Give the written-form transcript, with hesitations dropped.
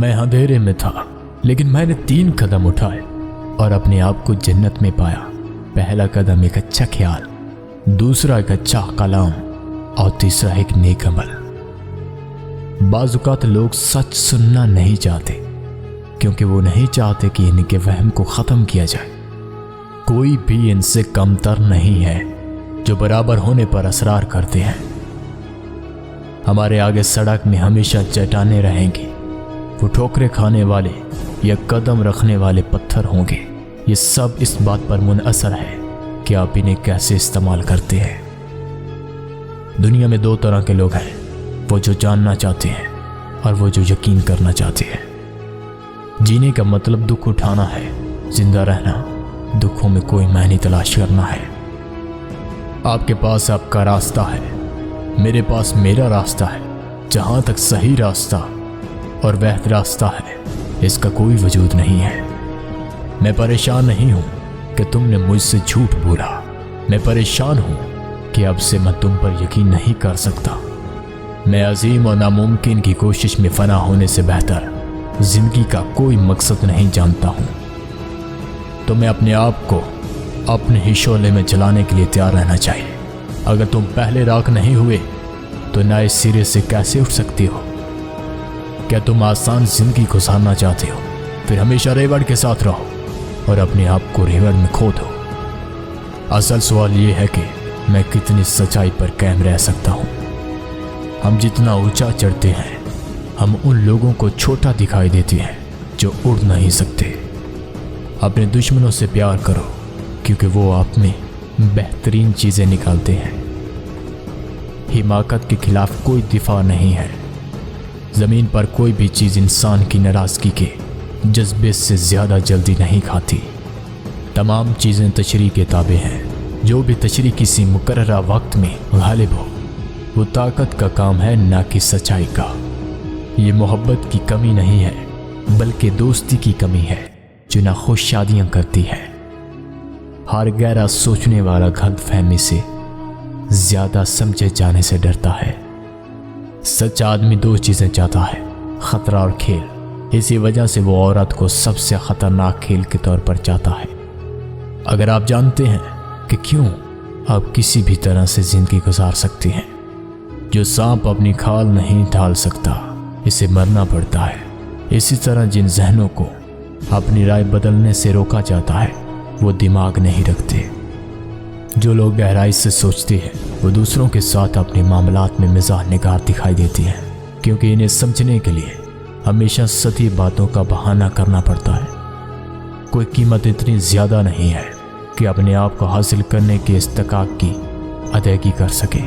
मैं अंधेरे में था, लेकिन मैंने 3 कदम उठाए और अपने आप को जन्नत में पाया। पहला कदम एक अच्छा ख्याल, दूसरा एक अच्छा कलाम और तीसरा एक नेक अमल। बाज़-औक़ात लोग सच सुनना नहीं चाहते क्योंकि वो नहीं चाहते कि इनके वहम को ख़त्म किया जाए। कोई भी इनसे कमतर नहीं है जो बराबर होने पर असरार करते हैं। हमारे आगे सड़क में हमेशा चट्टानें रहेंगी, वो ठोकरें खाने वाले या कदम रखने वाले पत्थर होंगे। ये सब इस बात पर मुनअसर है कि आप इन्हें कैसे इस्तेमाल करते हैं। दुनिया में 2 तरह के लोग हैं, वो जो जानना चाहते हैं और वो जो यकीन करना चाहते हैं। जीने का मतलब दुख उठाना है, जिंदा रहना दुखों में कोई मायने तलाश करना है। आपके पास आपका रास्ता है, मेरे पास मेरा रास्ता है। जहां तक सही रास्ता और वैध रास्ता है, इसका कोई वजूद नहीं है। मैं परेशान नहीं हूं कि तुमने मुझसे झूठ बोला। मैं परेशान हूं कि अब से मैं तुम पर यकीन नहीं कर सकता। मैं अजीम और नामुमकिन की कोशिश में फना होने से बेहतर जिंदगी का कोई मकसद नहीं जानता हूं। तो मैं अपने आप को अपने ही शोले में जलाने के लिए तैयार रहना चाहिए। अगर तुम पहले राख नहीं हुए तो नए सिरे से कैसे उठ सकती हो? क्या तुम आसान जिंदगी गुजारना चाहते हो? फिर हमेशा रेवड़ के साथ रहो और अपने आप को रेवड़ में खो दो। असल सवाल ये है कि मैं कितनी सच्चाई पर कायम रह सकता हूँ। हम जितना ऊंचा चढ़ते हैं, हम उन लोगों को छोटा दिखाई देते हैं जो उड़ नहीं सकते। अपने दुश्मनों से प्यार करो क्योंकि वो आप में बेहतरीन चीज़ें निकालते हैं। हिमाकत के खिलाफ कोई दिफा नहीं है। ज़मीन पर कोई भी चीज़ इंसान की नाराज़गी के जज्बे से ज़्यादा जल्दी नहीं खाती। तमाम चीज़ें तशरीह के ताबे हैं। जो भी तशरीह किसी मुकर्ररा वक्त में गालिब हो, वो ताकत का काम है, ना कि सच्चाई का। ये मोहब्बत की कमी नहीं है बल्कि दोस्ती की कमी है जो ना खुश शादियाँ करती है। हर गहरा सोचने वाला गलतफहमी से ज़्यादा समझे जाने से डरता है। सच्चा आदमी 2 चीज़ें चाहता है, ख़तरा और खेल। इसी वजह से वो औरत को सबसे ख़तरनाक खेल के तौर पर चाहता है। अगर आप जानते हैं कि क्यों आप किसी भी तरह से ज़िंदगी गुजार सकते हैं। जो सांप अपनी खाल नहीं ढाल सकता, इसे मरना पड़ता है। इसी तरह जिन जहनों को अपनी राय बदलने से रोका जाता है, वो दिमाग नहीं रखते। जो लोग गहराई से सोचते हैं, वो दूसरों के साथ अपने मामलात में मिजाज निगार दिखाई देती हैं, क्योंकि इन्हें समझने के लिए हमेशा सती बातों का बहाना करना पड़ता है। कोई कीमत इतनी ज़्यादा नहीं है कि अपने आप को हासिल करने के इस्तकाक की अदायगी कर सके।